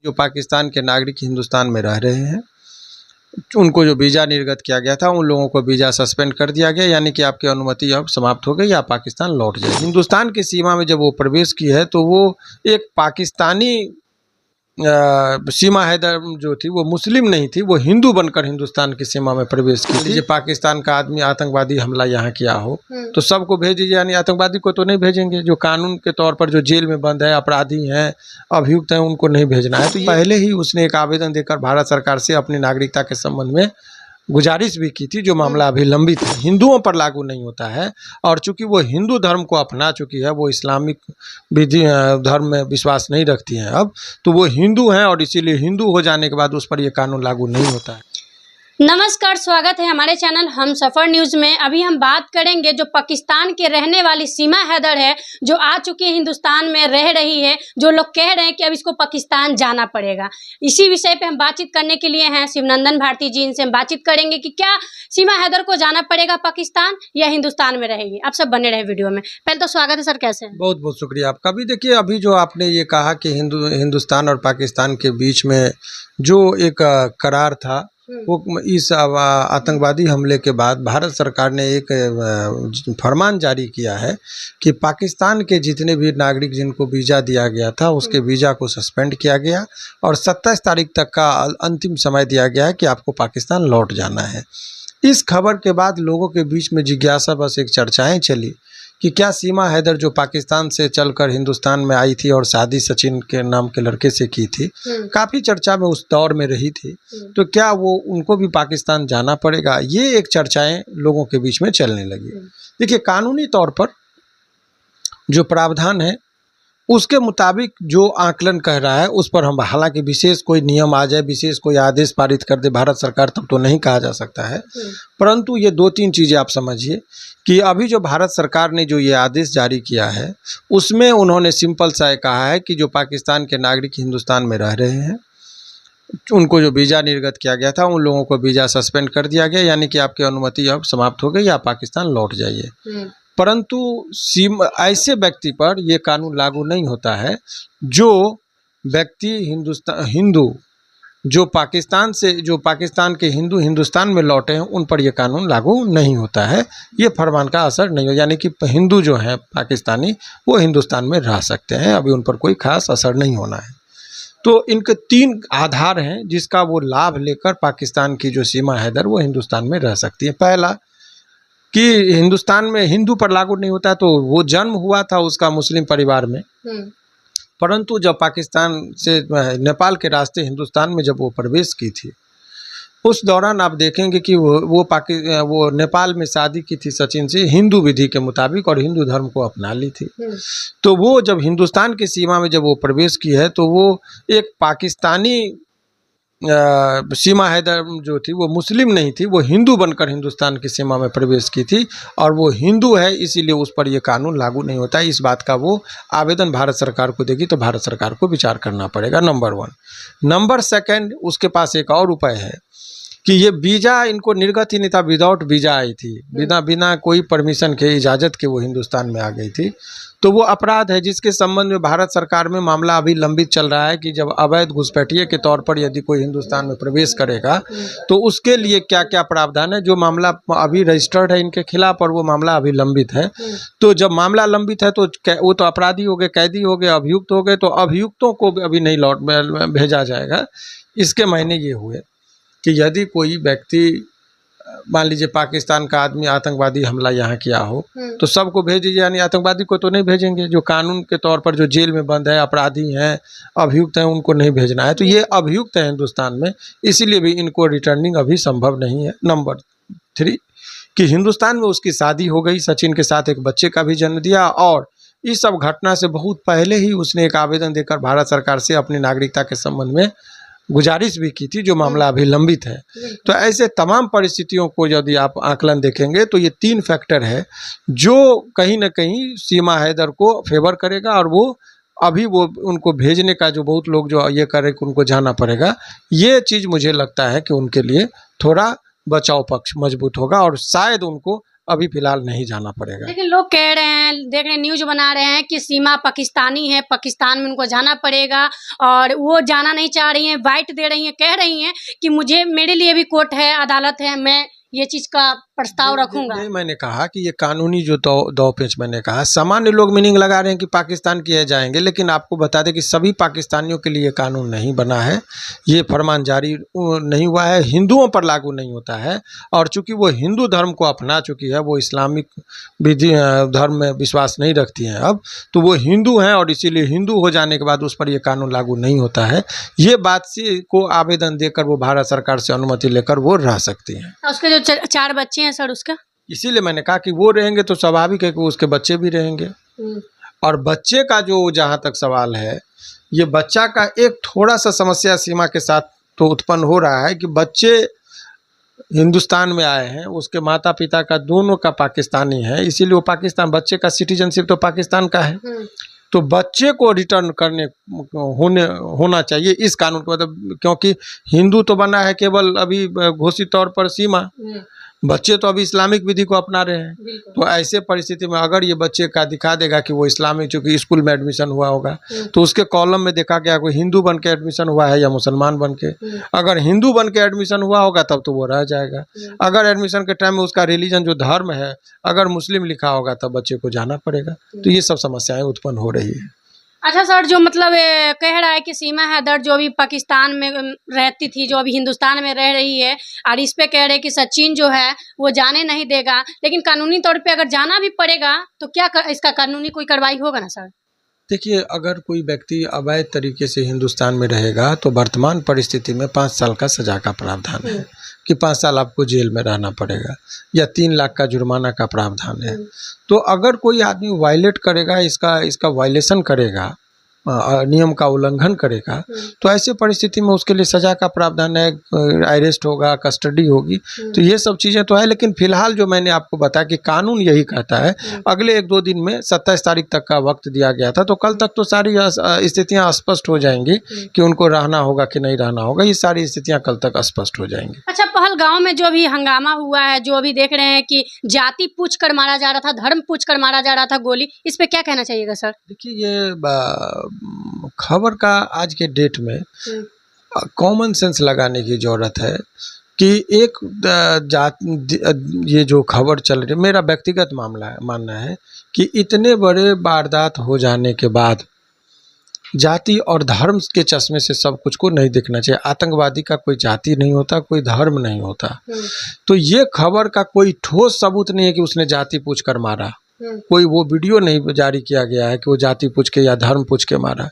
जो पाकिस्तान के नागरिक हिंदुस्तान में रह रहे हैं, उनको जो वीज़ा निर्गत किया गया था, उन लोगों को वीज़ा सस्पेंड कर दिया गया, यानी कि आपकी अनुमति अब समाप्त हो गई, या पाकिस्तान लौट जाए। हिंदुस्तान की सीमा में जब वो प्रवेश की है तो वो एक पाकिस्तानी सीमा हैदर जो थी वो मुस्लिम नहीं थी, वो हिंदू बनकर हिंदुस्तान की सीमा में प्रवेश की थी। पाकिस्तान का आदमी आतंकवादी हमला यहाँ किया हो तो सबको भेज दीजिए, यानी आतंकवादी को तो नहीं भेजेंगे। जो कानून के तौर पर जो जेल में बंद है, अपराधी हैं, अभियुक्त हैं, उनको नहीं भेजना है। तो पहले ही उसने एक आवेदन देकर भारत सरकार से अपनी नागरिकता के संबंध में गुजारिश भी की थी, जो मामला अभी लंबित है, हिंदुओं पर लागू नहीं होता है। और चूंकि वो हिंदू धर्म को अपना चुकी है, वो इस्लामिक विधि धर्म में विश्वास नहीं रखती हैं अब, तो वो हिंदू हैं और इसीलिए हिंदू हो जाने के बाद उस पर ये कानून लागू नहीं होता है। नमस्कार, स्वागत है हमारे चैनल हम सफ़र न्यूज़ में। अभी हम बात करेंगे जो पाकिस्तान के रहने वाली सीमा हैदर है, जो आ चुकी है हिंदुस्तान में रह रही है, जो लोग कह रहे हैं कि अब इसको पाकिस्तान जाना पड़ेगा। इसी विषय पे हम बातचीत करने के लिए हैं शिवनंदन भारती जी। इनसे हम बातचीत करेंगे कि क्या सीमा हैदर को जाना पड़ेगा पाकिस्तान या हिंदुस्तान में रहेगी। आप सब बने रहे वीडियो में। पहले तो स्वागत है सर, कैसे हैं? बहुत बहुत शुक्रिया आपका भी। देखिए, अभी जो आपने ये कहा कि हिंदुस्तान और पाकिस्तान के बीच में जो एक करार था, वो इस आतंकवादी हमले के बाद भारत सरकार ने एक फरमान जारी किया है कि पाकिस्तान के जितने भी नागरिक जिनको वीज़ा दिया गया था, उसके वीज़ा को सस्पेंड किया गया और 27 तारीख तक का अंतिम समय दिया गया है कि आपको पाकिस्तान लौट जाना है। इस खबर के बाद लोगों के बीच में जिज्ञासा, बस एक चर्चाएं चली कि क्या सीमा हैदर जो पाकिस्तान से चलकर हिंदुस्तान में आई थी और शादी सचिन के नाम के लड़के से की थी, काफ़ी चर्चा में उस दौर में रही थी, तो क्या वो उनको भी पाकिस्तान जाना पड़ेगा, ये एक चर्चाएं लोगों के बीच में चलने लगी। देखिए, कानूनी तौर पर जो प्रावधान है उसके मुताबिक जो आकलन कह रहा है उस पर हम, हालांकि विशेष कोई नियम आ जाए, विशेष कोई आदेश पारित कर दे भारत सरकार, तब तो नहीं कहा जा सकता है। परंतु ये दो तीन चीज़ें आप समझिए कि अभी जो भारत सरकार ने जो ये आदेश जारी किया है, उसमें उन्होंने सिंपल सा कहा है कि जो पाकिस्तान के नागरिक हिंदुस्तान में रह रहे हैं, उनको जो वीज़ा निर्गत किया गया था, उन लोगों को वीज़ा सस्पेंड कर दिया गया, यानी कि आपकी अनुमति अब समाप्त हो गई, या पाकिस्तान लौट जाइए। परंतु ऐसे व्यक्ति पर यह कानून लागू नहीं होता है जो व्यक्ति हिंदू जो पाकिस्तान के हिंदू हिंदुस्तान में लौटे हैं, उन पर यह कानून लागू नहीं होता है। ये फरमान का असर नहीं हो, यानी कि हिंदू जो हैं पाकिस्तानी, वो हिंदुस्तान में रह सकते हैं, अभी उन पर कोई खास असर नहीं होना है। तो इनके तीन आधार हैं जिसका वो लाभ लेकर पाकिस्तान की जो सीमा हैदर वो हिंदुस्तान में रह सकती है। पहला कि हिंदुस्तान में हिंदू पर लागू नहीं होता, तो वो जन्म हुआ था उसका मुस्लिम परिवार में, परंतु जब पाकिस्तान से नेपाल के रास्ते हिंदुस्तान में जब वो प्रवेश की थी, उस दौरान आप देखेंगे कि वो नेपाल में शादी की थी सचिन से, हिंदू विधि के मुताबिक, और हिंदू धर्म को अपना ली थी। तो वो जब हिंदुस्तान की सीमा में जब वो प्रवेश की है, तो वो एक पाकिस्तानी सीमा हैदर जो थी वो मुस्लिम नहीं थी, वो हिंदू बनकर हिंदुस्तान की सीमा में प्रवेश की थी, और वो हिंदू है, इसीलिए उस पर ये कानून लागू नहीं होता है। इस बात का वो आवेदन भारत सरकार को देगी, तो भारत सरकार को विचार करना पड़ेगा, नंबर 1। नंबर 2, उसके पास एक और उपाय है कि ये वीज़ा इनको निर्गत ही नहीं था, विदाउट वीज़ा आई थी, बिना कोई परमिशन के, इजाज़त के वो हिंदुस्तान में आ गई थी। तो वो अपराध है जिसके संबंध में भारत सरकार में मामला अभी लंबित चल रहा है कि जब अवैध घुसपैठिए के तौर पर यदि कोई हिंदुस्तान में प्रवेश करेगा तो उसके लिए क्या क्या प्रावधान है। जो मामला अभी रजिस्टर्ड है इनके खिलाफ और वो मामला अभी लंबित है। तो जब मामला लंबित है तो वो तो अपराधी हो गए, कैदी हो गए, अभियुक्त हो गए, तो अभियुक्तों को अभी नहीं लौट भेजा जाएगा। इसके मायने ये हुए कि यदि कोई व्यक्ति, मान लीजिए पाकिस्तान का आदमी आतंकवादी हमला यहाँ किया हो तो सबको भेज दीजिए, यानी आतंकवादी को तो नहीं भेजेंगे। जो कानून के तौर पर जो जेल में बंद है, अपराधी हैं, अभियुक्त हैं, उनको नहीं भेजना है। तो ये अभियुक्त है हिंदुस्तान में, इसीलिए भी इनको रिटर्निंग अभी संभव नहीं है। नंबर 3 कि हिंदुस्तान में उसकी शादी हो गई, सचिन के साथ एक बच्चे का भी जन्म दिया, और इस सब घटना से बहुत पहले ही उसने एक आवेदन देकर भारत सरकार से अपनी नागरिकता के संबंध में गुजारिश भी की थी, जो मामला अभी लंबित है। तो ऐसे तमाम परिस्थितियों को यदि आप आकलन देखेंगे तो ये 3 फैक्टर है जो कहीं ना कहीं सीमा हैदर को फेवर करेगा, और वो अभी वो उनको भेजने का जो बहुत लोग जो ये करे कि उनको जाना पड़ेगा, ये चीज़ मुझे लगता है कि उनके लिए थोड़ा बचाव पक्ष मजबूत होगा और शायद उनको अभी फिलहाल नहीं जाना पड़ेगा। लेकिन लोग कह रहे हैं, देख रहे हैं, न्यूज बना रहे हैं कि सीमा पाकिस्तानी है, पाकिस्तान में उनको जाना पड़ेगा और वो जाना नहीं चाह रही हैं, वाइट दे रही हैं, कह रही हैं कि मुझे, मेरे लिए भी कोर्ट है, अदालत है, मैं ये चीज का प्रस्ताव रखूंगा। नहीं, मैंने कहा कि ये कानूनी जो दो पेच मैंने कहा, सामान्य लोग मीनिंग लगा रहे हैं कि पाकिस्तान किए जाएंगे, लेकिन आपको बता दें कि सभी पाकिस्तानियों के लिए ये कानून नहीं बना है, ये फरमान जारी नहीं हुआ है, हिंदुओं पर लागू नहीं होता है। और चूंकि वो हिंदू धर्म को अपना चुकी है, वो इस्लामिक विधि धर्म में विश्वास नहीं रखती हैं अब, तो वो हिंदू हैं और इसीलिए हिंदू हो जाने के बाद उस पर ये कानून लागू नहीं होता है। ये बात से को आवेदन देकर वो भारत सरकार से अनुमति लेकर वो रह सकती हैं। उसके जो 4 बच्चे हैं सर, उसका इसीलिए मैंने कहा कि वो रहेंगे तो स्वाभाविक है कि उसके बच्चे भी रहेंगे। और बच्चे का जो जहाँ तक सवाल है, ये बच्चा का एक थोड़ा सा समस्या सीमा के साथ तो उत्पन्न हो रहा है कि बच्चे हिंदुस्तान में आए हैं, उसके माता पिता का दोनों का पाकिस्तानी है, इसीलिए वो पाकिस्तान, बच्चे का सिटीजनशिप तो पाकिस्तान का है, तो बच्चे को रिटर्न करने होना चाहिए इस कानून को, मतलब क्योंकि हिंदू तो बना है केवल अभी घोषित तौर पर सीमा, बच्चे तो अभी इस्लामिक विधि को अपना रहे हैं। तो ऐसे परिस्थिति में अगर ये बच्चे का दिखा देगा कि वो इस्लामिक, चूँकि स्कूल में एडमिशन हुआ होगा तो उसके कॉलम में देखा गया कोई हिंदू बन के एडमिशन हुआ है या मुसलमान बन के, अगर हिंदू बन के एडमिशन हुआ होगा तब तो वो रह जाएगा। अगर एडमिशन के टाइम में उसका रिलीजन जो धर्म है अगर मुस्लिम लिखा होगा तब बच्चे को जाना पड़ेगा। तो ये सब समस्याएं उत्पन्न हो रही है। अच्छा सर, जो मतलब कह रहा है कि सीमा हैदर जो अभी पाकिस्तान में रहती थी, जो अभी हिंदुस्तान में रह रही है, और इस पे कह रहे हैं कि सचिन जो है वो जाने नहीं देगा, लेकिन कानूनी तौर पे अगर जाना भी पड़ेगा तो क्या इसका कानूनी कोई कार्रवाई होगा ना सर? देखिए, अगर कोई व्यक्ति अवैध तरीके से हिंदुस्तान में रहेगा तो वर्तमान परिस्थिति में 5 साल का सजा का प्रावधान है कि 5 साल आपको जेल में रहना पड़ेगा या 3 लाख का जुर्माना का प्रावधान है। तो अगर कोई आदमी वायलेट करेगा, इसका वायलेशन करेगा, नियम का उल्लंघन करेगा, तो ऐसे परिस्थिति में उसके लिए सज़ा का प्रावधान है, अरेस्ट होगा, कस्टडी होगी, तो ये सब चीज़ें तो है। लेकिन फिलहाल जो मैंने आपको बताया कि कानून यही कहता है, अगले 1-2 दिन में 27 तारीख तक का वक्त दिया गया था, तो कल तक तो सारी स्थितियाँ स्पष्ट हो जाएंगी कि उनको रहना होगा कि नहीं रहना होगा, ये सारी स्थितियाँ कल तक स्पष्ट हो जाएंगी। अच्छा, पहलगांव में जो भी हंगामा हुआ है, जो अभी देख रहे हैं कि जाति पूछ कर मारा जा रहा था, धर्म पूछ कर मारा जा रहा था गोली, इस पे क्या कहना चाहिएगा सर? देखिए, ये खबर का आज के डेट में कॉमन सेंस लगाने की ज़रूरत है कि एक ये जो खबर चल रही है, मेरा व्यक्तिगत मानना है कि इतने बड़े वारदात हो जाने के बाद जाति और धर्म के चश्मे से सब कुछ को नहीं देखना चाहिए। आतंकवादी का कोई जाति नहीं होता, कोई धर्म नहीं होता। तो ये खबर का कोई ठोस सबूत नहीं है कि उसने जाति पूछ कर मारा, कोई वो वीडियो नहीं जारी किया गया है कि वो जाति पूछ के या धर्म पूछ के मारा।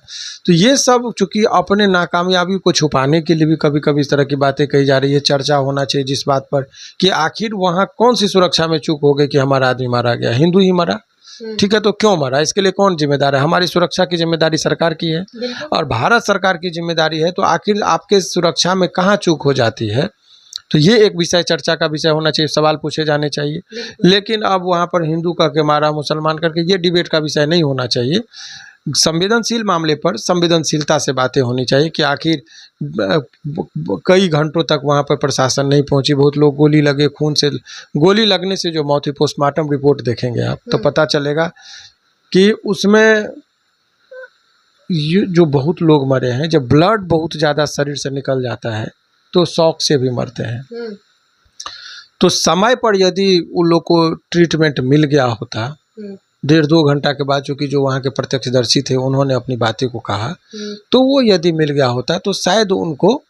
तो ये सब चूंकि अपने नाकामयाबी को छुपाने के लिए भी कभी कभी इस तरह की बातें कही जा रही है। चर्चा होना चाहिए जिस बात पर कि आखिर वहाँ कौन सी सुरक्षा में चूक हो गई कि हमारा आदमी मारा गया, हिंदू ही मरा, ठीक है, तो क्यों मरा, इसके लिए कौन जिम्मेदार है? हमारी सुरक्षा की जिम्मेदारी सरकार की है और भारत सरकार की जिम्मेदारी है। तो आखिर आपके सुरक्षा में कहाँ चूक हो जाती है? तो ये एक विषय, चर्चा का विषय होना चाहिए, सवाल पूछे जाने चाहिए। लेकिन अब वहाँ पर हिंदू करके मारा, मुसलमान करके, ये डिबेट का विषय नहीं होना चाहिए। संवेदनशील मामले पर संवेदनशीलता से बातें होनी चाहिए कि आखिर कई घंटों तक वहाँ पर प्रशासन नहीं पहुँची, बहुत लोग गोली लगे, खून से गोली लगने से जो मौत हुई, पोस्टमार्टम रिपोर्ट देखेंगे आप तो पता चलेगा कि उसमें जो बहुत लोग मरे हैं, जब ब्लड बहुत ज़्यादा शरीर से निकल जाता है तो शौक से भी मरते हैं। तो समय पर यदि उन लोग को ट्रीटमेंट मिल गया होता 1.5-2 घंटा के बाद, चूँकि जो वहाँ के प्रत्यक्षदर्शी थे उन्होंने अपनी बातें को कहा, तो वो यदि मिल गया होता तो शायद उनको,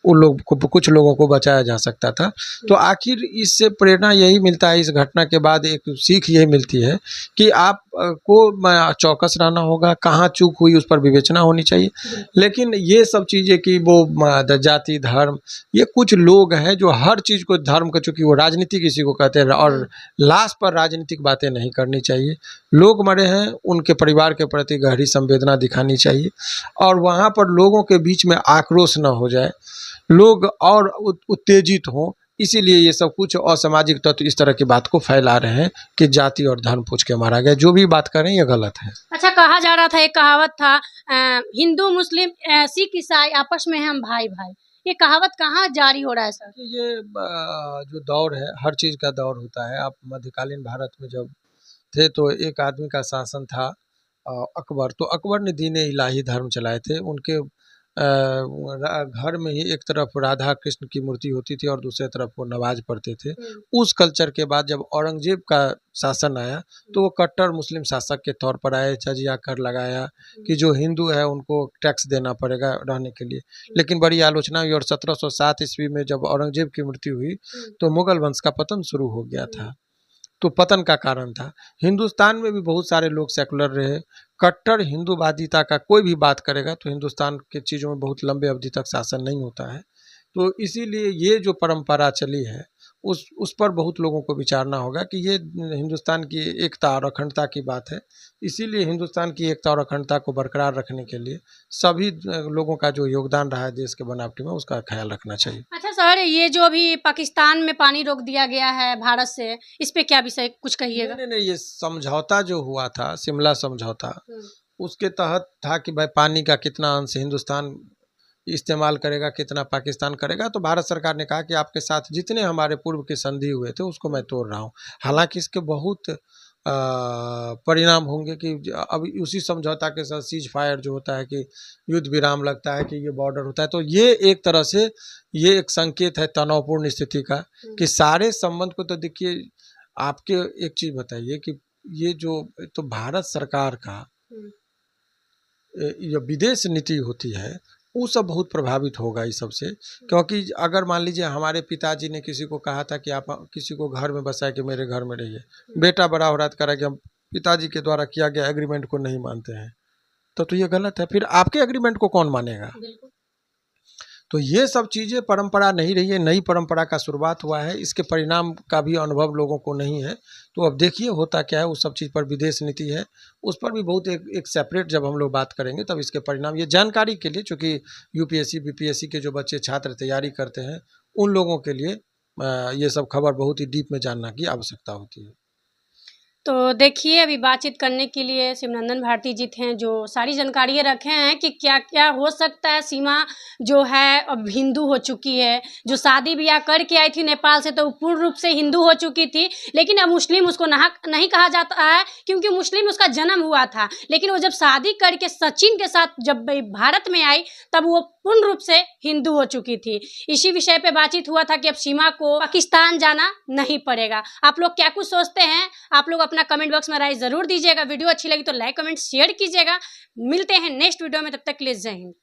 उन लोग को, कुछ लोगों को बचाया जा सकता था। तो आखिर इससे प्रेरणा यही मिलता है, इस घटना के बाद एक सीख यही मिलती है कि आप को चौकस रहना होगा, कहाँ चूक हुई उस पर विवेचना होनी चाहिए। लेकिन ये सब चीज़ें कि वो जाति धर्म, ये कुछ लोग हैं जो हर चीज़ को धर्म का, चूँकि वो राजनीति किसी को कहते हैं, और लाश पर राजनीतिक बातें नहीं करनी चाहिए। लोग मरे हैं, उनके परिवार के प्रति गहरी संवेदना दिखानी चाहिए और वहाँ पर लोगों के बीच में आक्रोश न हो जाए, लोग और उत्तेजित हों। इसीलिए ये सब कुछ असामाजिक तत्व इस तरह की बात को फैला रहे हैं कि जाति और धर्म पूछ के मारा गया। जो भी बात करें ये गलत है। अच्छा, कहा जा रहा था, एक कहावत था, हिंदू मुस्लिम सिख ईसाई आपस में हम भाई भाई, ये कहावत कहाँ जारी हो रहा है सर? कि ये जो दौर है, हर चीज़ का दौर होता है। आप मध्यकालीन भारत में जब थे तो एक आदमी का शासन था, अकबर। तो अकबर ने दीन इलाही धर्म चलाए थे। उनके घर में ही एक तरफ राधा कृष्ण की मूर्ति होती थी और दूसरे तरफ वो नमाज पढ़ते थे। उस कल्चर के बाद जब औरंगजेब का शासन आया तो वो कट्टर मुस्लिम शासक के तौर पर आए, जजिया कर लगाया कि जो हिंदू है उनको टैक्स देना पड़ेगा रहने के लिए। लेकिन बड़ी आलोचना हुई और 1707 ईस्वी में जब औरंगजेब की मृत्यु हुई तो मुगल वंश का पतन शुरू हो गया था। तो पतन का कारण था। हिंदुस्तान में भी बहुत सारे लोग सेकुलर रहे। कट्टर हिंदूवादिता का कोई भी बात करेगा तो हिंदुस्तान की चीज़ों में बहुत लंबे अवधि तक शासन नहीं होता है। तो इसीलिए ये जो परंपरा चली है उस पर बहुत लोगों को विचारना होगा कि ये हिंदुस्तान की एकता और अखंडता की बात है। इसीलिए हिंदुस्तान की एकता और अखंडता को बरकरार रखने के लिए सभी लोगों का जो योगदान रहा है देश के बनावटी में, उसका ख्याल रखना चाहिए। अच्छा सर, ये जो अभी पाकिस्तान में पानी रोक दिया गया है भारत से, इस पे क्या विषय कुछ कहिएगा? नहीं, ये समझौता जो हुआ था, शिमला समझौता, उसके तहत था कि भाई पानी का कितना अंश हिंदुस्तान इस्तेमाल करेगा, कितना पाकिस्तान करेगा। तो भारत सरकार ने कहा कि आपके साथ जितने हमारे पूर्व के संधि हुए थे उसको मैं तोड़ रहा हूँ। हालांकि इसके बहुत परिणाम होंगे कि अब उसी समझौता के साथ सीज फायर जो होता है कि युद्ध विराम लगता है, कि ये बॉर्डर होता है, तो ये एक तरह से ये एक संकेत है तनावपूर्ण स्थिति का कि सारे संबंध को तो देखिए। आपके एक चीज़ बताइए कि ये जो तो भारत सरकार का ये विदेश नीति होती है वो सब बहुत प्रभावित होगा इस सब से। क्योंकि अगर मान लीजिए हमारे पिताजी ने किसी को कहा था कि आप किसी को घर में बसाए कि मेरे घर में रहिए, बेटा बड़ा हो रहा था, कह रहा कि हम पिताजी के द्वारा किया गया एग्रीमेंट को नहीं मानते हैं, तो ये गलत है। फिर आपके एग्रीमेंट को कौन मानेगा? तो ये सब चीज़ें परंपरा नहीं रही है, नई परंपरा का शुरुआत हुआ है। इसके परिणाम का भी अनुभव लोगों को नहीं है। तो अब देखिए होता क्या है। उस सब चीज़ पर विदेश नीति है, उस पर भी बहुत एक सेपरेट जब हम लोग बात करेंगे तब इसके परिणाम, ये जानकारी के लिए, चूँकि यूपीएससी बीपीएससी के जो बच्चे छात्र तैयारी करते हैं उन लोगों के लिए ये सब खबर बहुत ही डीप में जानना की आवश्यकता होती है। तो देखिए, अभी बातचीत करने के लिए शिवनंदन भारती जी थे, जो सारी जानकारियाँ रखे हैं कि क्या-क्या हो सकता है। सीमा जो है अब हिंदू हो चुकी है, जो शादी ब्याह करके आई थी नेपाल से तो पूर्ण रूप से हिंदू हो चुकी थी, लेकिन अब मुस्लिम उसको नहीं कहा जाता है क्योंकि मुस्लिम उसका जन्म हुआ था। लेकिन वो जब शादी करके सचिन के साथ जब भारत में आई तब वो पूर्ण रूप से हिंदू हो चुकी थी। इसी विषय पे बातचीत हुआ था कि अब सीमा को पाकिस्तान जाना नहीं पड़ेगा। आप लोग क्या कुछ सोचते हैं? आप लोग अपना कमेंट बॉक्स में राय ज़रूर दीजिएगा। वीडियो अच्छी लगी तो लाइक कमेंट शेयर कीजिएगा। मिलते हैं नेक्स्ट वीडियो में, तब तक के लिए जय हिंद।